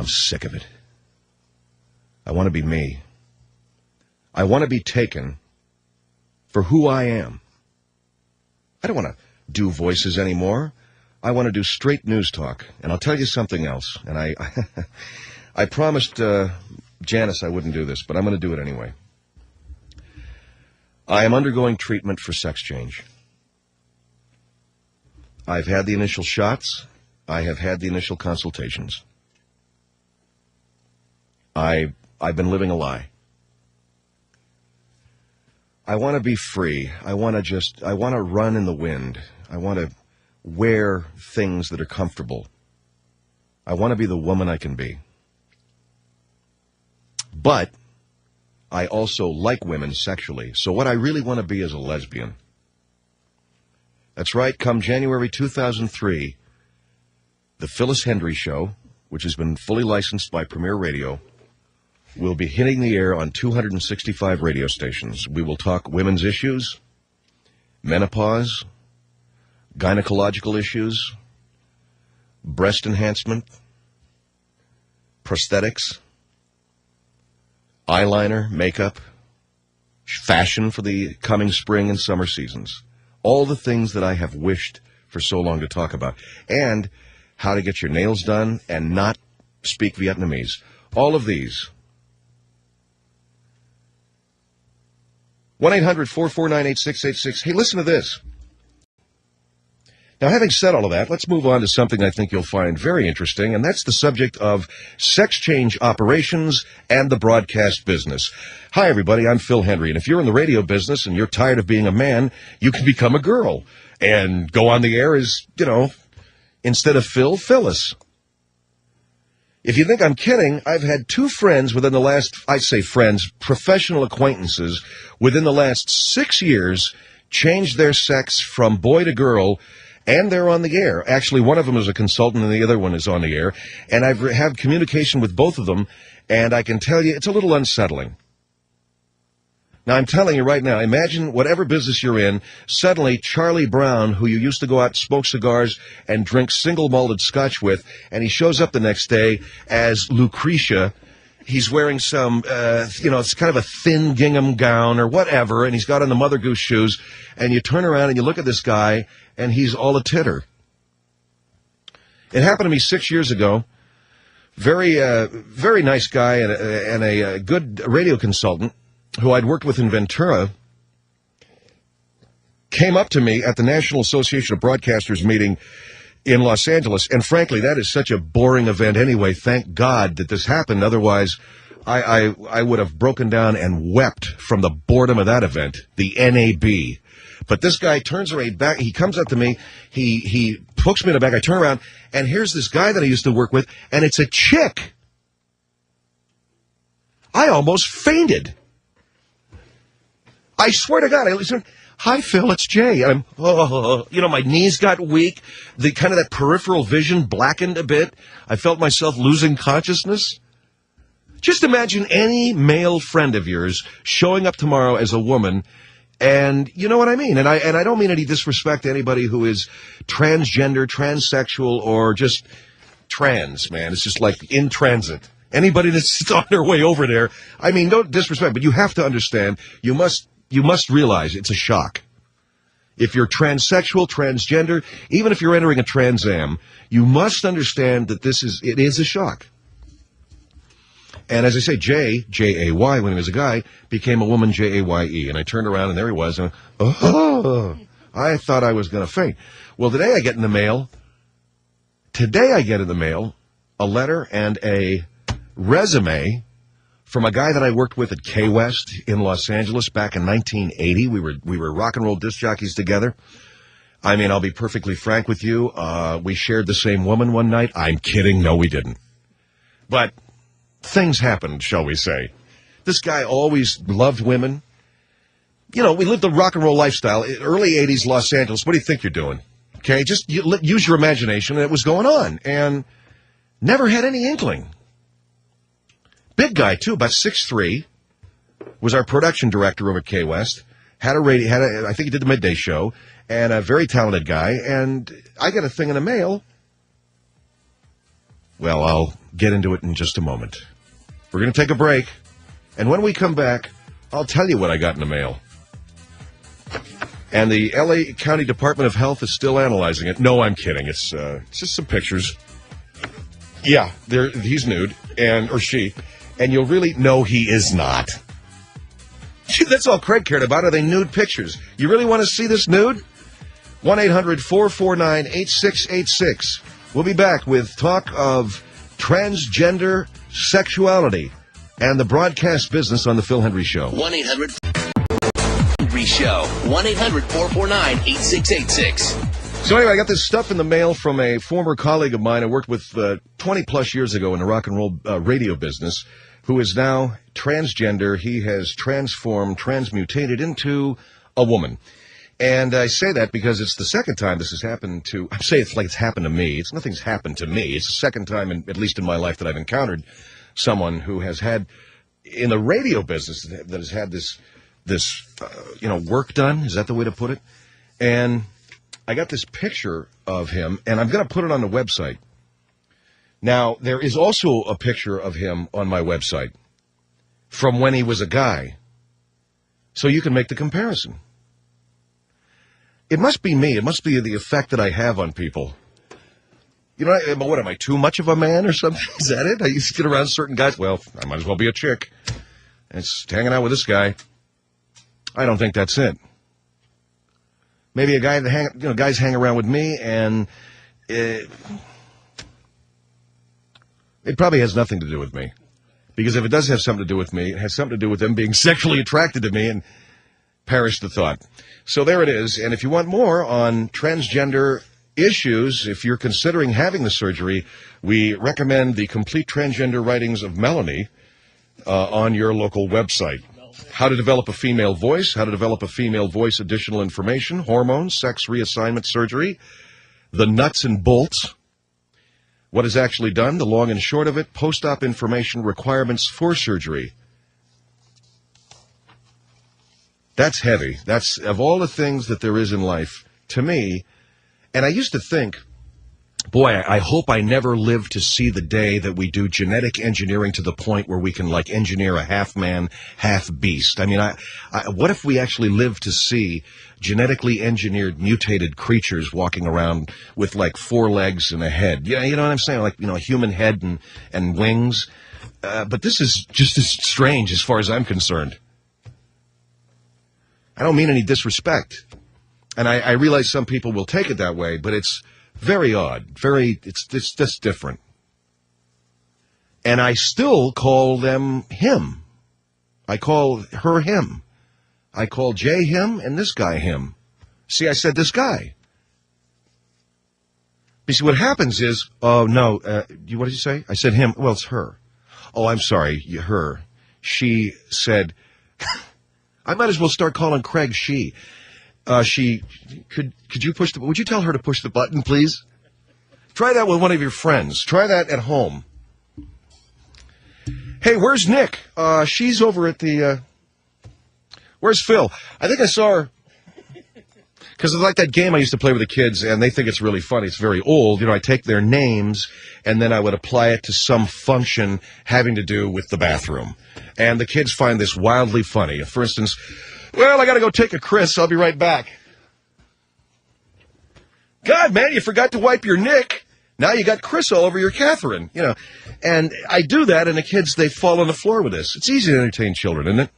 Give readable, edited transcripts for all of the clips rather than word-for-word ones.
I'm sick of it. I want to be me. I want to be taken for who I am. I don't want to do voices anymore. I want to do straight news talk. And I'll tell you something else. And I promised Janice I wouldn't do this, but I'm going to do it anyway. I am undergoing treatment for sex change. I've had the initial shots. I have had the initial consultations. I've been living a lie. I want to be free. I want to run in the wind. I want to wear things that are comfortable. I want to be the woman I can be. But I also like women sexually. So what I really want to be is a lesbian. That's right. Come January 2003, the Phyllis Hendry Show, which has been fully licensed by Premier Radio, will be hitting the air on 265 radio stations. We will talk women's issues, menopause, gynecological issues, breast enhancement, prosthetics, eyeliner, makeup, fashion for the coming spring and summer seasons. All the things that I have wished for so long to talk about. And how to get your nails done and not speak Vietnamese. All of these. 1-800-449-8686. Hey, listen to this. Now, having said all of that, let's move on to something I think you'll find very interesting, and that's the subject of sex change operations and the broadcast business. Hi, everybody. I'm Phil Hendry, and if you're in the radio business and you're tired of being a man, you can become a girl and go on the air as, instead of Phil, Phyllis. If you think I'm kidding, I've had two friends within the last, I say friends, professional acquaintances within the last 6 years change their sex from boy to girl, and they're on the air. Actually, one of them is a consultant and the other one is on the air. And I've had communication with both of them, and I can tell you it's a little unsettling. Now, I'm telling you right now, imagine whatever business you're in, suddenly Charlie Brown, who you used to go out and smoke cigars and drink single malted scotch with, and he shows up the next day as Lucretia. He's wearing some, it's kind of a thin gingham gown or whatever, and he's got on the Mother Goose shoes, and you turn around and you look at this guy, and he's all a titter. It happened to me 6 years ago. Very nice guy and a good radio consultant who I'd worked with in Ventura came up to me at the National Association of Broadcasters meeting in Los Angeles, and frankly, that is such a boring event anyway. Thank God that this happened. Otherwise, I would have broken down and wept from the boredom of that event, the NAB. But this guy turns around back. He comes up to me. He hooks me in the back. I turn around, and here's this guy that I used to work with, and it's a chick. I almost fainted. I swear to God, I listened. Hi, Phil, it's Jay. My knees got weak. The kind of that peripheral vision blackened a bit. I felt myself losing consciousness. Just imagine any male friend of yours showing up tomorrow as a woman, and you know what I mean. And I don't mean any disrespect to anybody who is transgender, transsexual, or just trans, man. It's just like in transit. Anybody that's on their way over there, I mean, don't disrespect, but you have to understand, you must realize it's a shock. If you're transsexual, transgender, even if you're entering a Trans Am, you must understand that it is a shock. And as I say, Jay, J-A-Y, when he was a guy, became a woman, J-A-Y-E. And I turned around and there he was. And I thought I was going to faint. Well, today I get in the mail a letter and a resume from a guy that I worked with at Key West in Los Angeles back in 1980. We were rock and roll disc jockeys together. I mean, I'll be perfectly frank with you. We shared the same woman one night. I'm kidding. No, we didn't. But things happened, shall we say. This guy always loved women. We lived a rock and roll lifestyle. Early 80s Los Angeles. What do you think you're doing? Okay, just use your imagination. And it was going on. And never had any inkling. Big guy, too, about 6'3", was our production director over at Key West, I think he did the midday show, and a very talented guy, and I get a thing in the mail. Well, get into it in just a moment. We're going to take a break, and when we come back, I'll tell you what I got in the mail. And the L.A. County Department of Health is still analyzing it. No, I'm kidding. It's just some pictures. Yeah, he's nude, or she, and you'll really know he is not. That's all Craig cared about, are they nude pictures. You really want to see this nude? 1-800-449-8686. We'll be back with talk of transgender sexuality and the broadcast business on the Phil Hendrie Show. 1-800-Henry Show. 1-800-449-8686. So anyway, I got this stuff in the mail from a former colleague of mine I worked with 20-plus years ago in the rock and roll radio business, who is now transgender. He has transmutated into a woman. And I say that because it's the second time this has happened to, I say it's like it's happened to me. Nothing's happened to me. It's the second time, at least in my life, that I've encountered someone who has had, in the radio business, that has had this work done. Is that the way to put it? And I got this picture of him, and I'm going to put it on the website. Now, there is also a picture of him on my website from when he was a guy, so you can make the comparison. It must be me. It must be the effect that I have on people. You know, what am I, too much of a man or something? Is that it? I used to get around certain guys. Well, I might as well be a chick. And it's hanging out with this guy. I don't think that's it. Maybe a guy that guys hang around with me, and it probably has nothing to do with me. Because if it does have something to do with me, it has something to do with them being sexually attracted to me, and perish the thought. So there it is. And if you want more on transgender issues, if you're considering having the surgery, we recommend the complete transgender writings of Melanie on your local website. How to develop a female voice, how to develop a female voice, additional information, hormones, sex reassignment surgery, the nuts and bolts, what is actually done, the long and short of it, post-op information, requirements for surgery. That's heavy. That's, of all the things that there is in life, to me, and I used to think, boy, I hope I never live to see the day that we do genetic engineering to the point where we can, engineer a half-man, half-beast. I mean, what if we actually live to see genetically engineered, mutated creatures walking around with, 4 legs and a head? Yeah, you know what I'm saying? A human head and wings. But this is just as strange as far as I'm concerned. I don't mean any disrespect. And I realize some people will take it that way, but it's very odd. It's just different. And I still call them him. I call her him. I call Jay him and this guy him. See, I said this guy. You see, what happens is, oh, no, what did you say? I said him. Well, it's her. Oh, I'm sorry, her. She said, I might as well start calling Craig she. Could you would you tell her to push the button, please? Try that with one of your friends. Try that at home. Hey, where's Nick? She's over at the, where's Phil? I think I saw her. Because it's like that game I used to play with the kids, and they think it's really funny. It's very old. I take their names, and then I would apply it to some function having to do with the bathroom. And the kids find this wildly funny. For instance, well, I got to go take a Chris. I'll be right back. God, man, you forgot to wipe your Nick. Now you got Chris all over your Catherine. And I do that, and the kids, they fall on the floor with this. It's easy to entertain children, isn't it?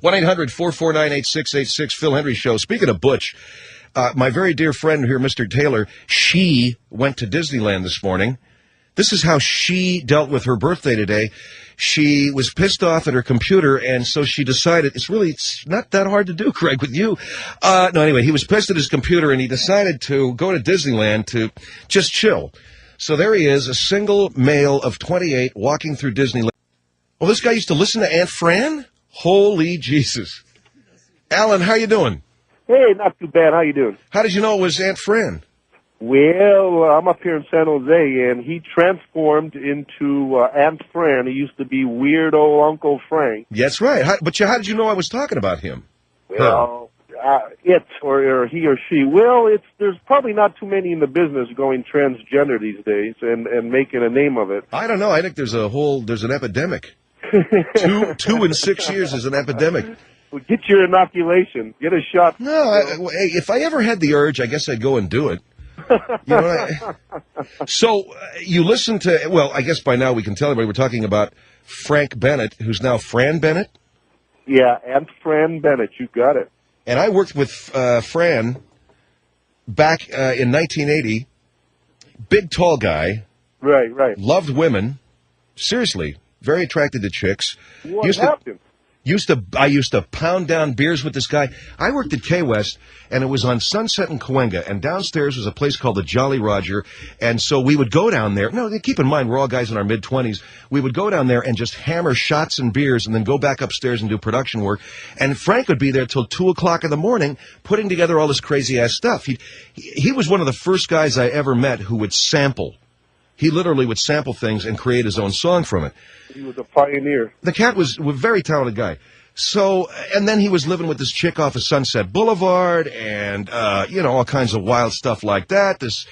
1-800-449-8686, Phil Hendrie Show. Speaking of Butch, my very dear friend here, Mr. Taylor, she went to Disneyland this morning. This is how she dealt with her birthday today. She was pissed off at her computer, and so she decided, it's not that hard to do, Craig, with you. Anyway, he was pissed at his computer, and he decided to go to Disneyland to just chill. So there he is, a single male of 28 walking through Disneyland. Oh, this guy used to listen to Aunt Fran? Holy Jesus. Alan, how you doing? Hey, not too bad. How you doing? How did you know it was Aunt Fran? Well, I'm up here in San Jose, and he transformed into Aunt Fran. He used to be weird old Uncle Frank. That's right. How did you know I was talking about him? Well, it or he or she. Well, there's probably not too many in the business going transgender these days and making a name of it. I don't know. I think there's an epidemic. two in 6 years is an epidemic. Well, get your inoculation. Get a shot. No, if I ever had the urge, I guess I'd go and do it. You know So you listen to, well, I guess by now we can tell everybody we're talking about Frank Bennett, who's now Fran Bennett. Yeah, and Fran Bennett, you got it. And I worked with Fran back in 1980. Big, tall guy. Right. Loved women. Seriously, very attracted to chicks. What happened? I used to pound down beers with this guy. I worked at Key West, and it was on Sunset and Cahuenga, and downstairs was a place called the Jolly Roger, and so we would go down there. No, keep in mind, we're all guys in our mid-20s. We would go down there and just hammer shots and beers and then go back upstairs and do production work, and Frank would be there till 2 o'clock in the morning putting together all this crazy-ass stuff. He was one of the first guys I ever met who would sample. He literally would sample things and create his own song from it. He was a pioneer. The cat was a very talented guy. So, and then he was living with this chick off of Sunset Boulevard and, all kinds of wild stuff like that. This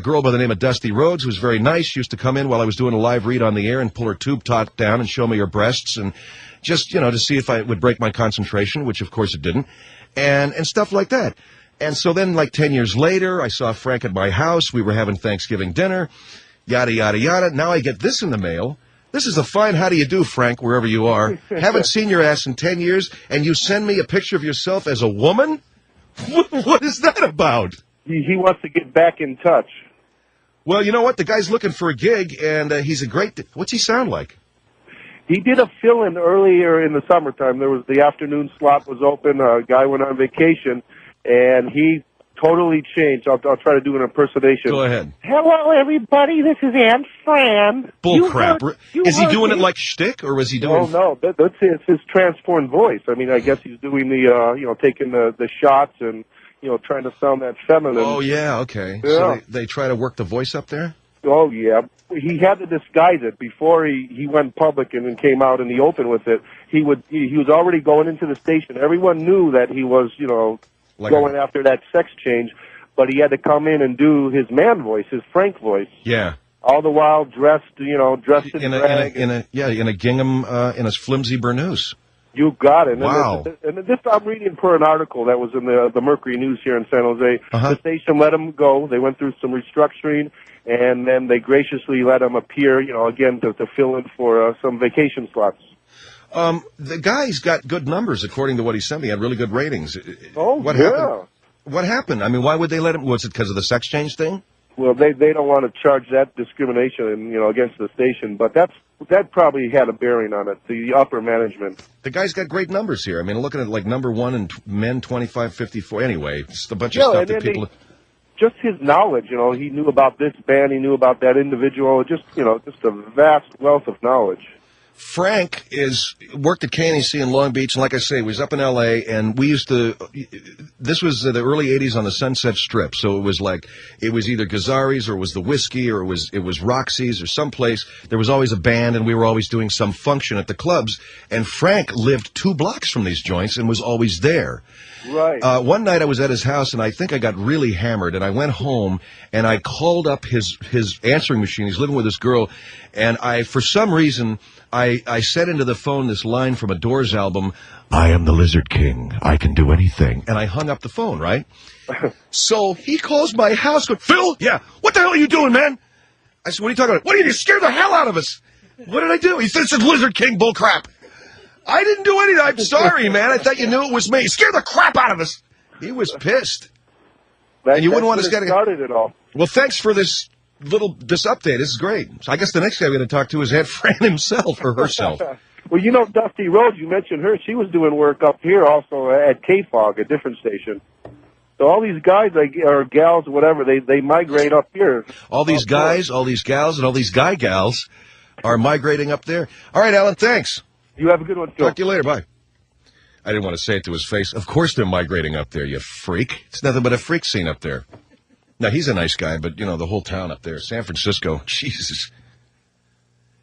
girl by the name of Dusty Rhodes was very nice. She used to come in while I was doing a live read on the air and pull her tube top down and show me her breasts and just, to see if I would break my concentration, which of course it didn't, and stuff like that. And so then, like 10 years later, I saw Frank at my house. We were having Thanksgiving dinner. Yada, yada, yada. Now I get this in the mail. This is a fine how do you do, Frank, wherever you are. Haven't seen your ass in 10 years, and you send me a picture of yourself as a woman? What is that about? He wants to get back in touch. Well, you know what? The guy's looking for a gig, and he's a great... What's he sound like? He did a fill-in earlier in the summertime. There was the afternoon slot was open. A guy went on vacation, and he totally changed. I'll try to do an impersonation. Go ahead. Hello, everybody. This is Aunt Fran. Bull crap. Is he doing it like shtick, or was he doing... Oh, no. That's his transformed voice. I mean, I guess he's doing the, taking the shots and, trying to sound that feminine. Oh, yeah, okay. Yeah. So they try to work the voice up there? Oh, yeah. He had to disguise it before he went public and then came out in the open with it. He was already going into the station. Everyone knew that he was, going after that sex change, but he had to come in and do his man voice, his Frank voice. Yeah. All the while dressed in drag. In a gingham, in a flimsy burnous. You got it. Wow. And this I'm reading per an article that was in the Mercury News here in San Jose. Uh-huh. The station let him go. They went through some restructuring, and then they graciously let him appear, again, to fill in for some vacation slots. The guy's got good numbers, according to what he sent me. He had really good ratings. What happened? What happened? I mean, why would they let him? Was it because of the sex change thing? Well, they don't want to charge that discrimination, against the station, but that probably had a bearing on it, the upper management. The guy's got great numbers here. I mean, looking at like number one in men 25-54. Anyway, just a bunch of stuff that people... Just his knowledge, he knew about this band, he knew about that individual, just a vast wealth of knowledge. Frank worked at KNEC in Long Beach, and like I say, he was up in L.A., and we used to, this was the early 80s on the Sunset Strip, so it was either Gazzari's, or it was the Whiskey, or it was Roxy's, or someplace. There was always a band, and we were always doing some function at the clubs, and Frank lived 2 blocks from these joints and was always there. Right. One night I was at his house, and I think I got really hammered, and I went home, and I called up his answering machine. He's living with this girl, and for some reason, I said into the phone this line from a Doors album, "I am the Lizard King. I can do anything." And I hung up the phone, right? So he calls my house, goes, "Phil, yeah, what the hell are you doing, man?" I said, "What are you talking about?" "What are you scared the hell out of us?" "What did I do?" He said, "It's Lizard King bull crap." "I didn't do anything. I'm sorry, man. I thought you knew it was me." "Scared the crap out of us." He was pissed. And you wouldn't want to started it all. Well, thanks for this update. This is great. So I guess the next guy we're going to talk to is Aunt Fran himself or herself. Well, Dusty Rhodes, you mentioned her. She was doing work up here also at KFOG, a different station. So all these guys or gals, whatever, they migrate up here. All these guys, all these gals, and all these gals are migrating up there. All right, Alan, thanks. You have a good one, Phil. Talk to you later. Bye. I didn't want to say it to his face. Of course they're migrating up there, you freak. It's nothing but a freak scene up there. Now, he's a nice guy, but, the whole town up there, San Francisco, Jesus.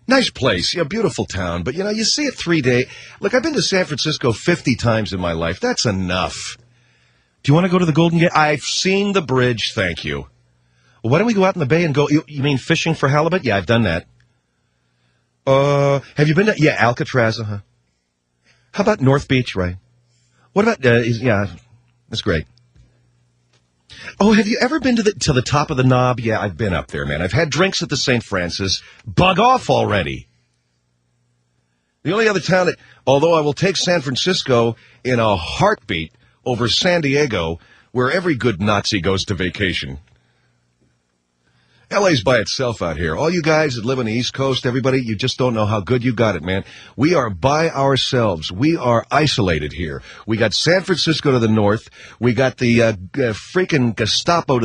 Nice place, beautiful town, but, you see it 3 days. Look, I've been to San Francisco 50 times in my life. That's enough. Do you want to go to the Golden Gate? I've seen the bridge, thank you. Well, why don't we go out in the bay and go, you mean fishing for halibut? Yeah, I've done that. Have you been to, yeah, Alcatraz, How about North Beach, right? What about, yeah, that's great. Oh, have you ever been to the top of the Knob? Yeah, I've been up there, man. I've had drinks at the St. Francis. Bug off already. The only other town that, although I will take San Francisco in a heartbeat over San Diego, where every good Nazi goes to vacation. LA's by itself out here. All you guys that live on the East Coast, everybody, you just don't know how good you got it, man. We are by ourselves. We are isolated here. We got San Francisco to the north. We got the freaking Gestapo to the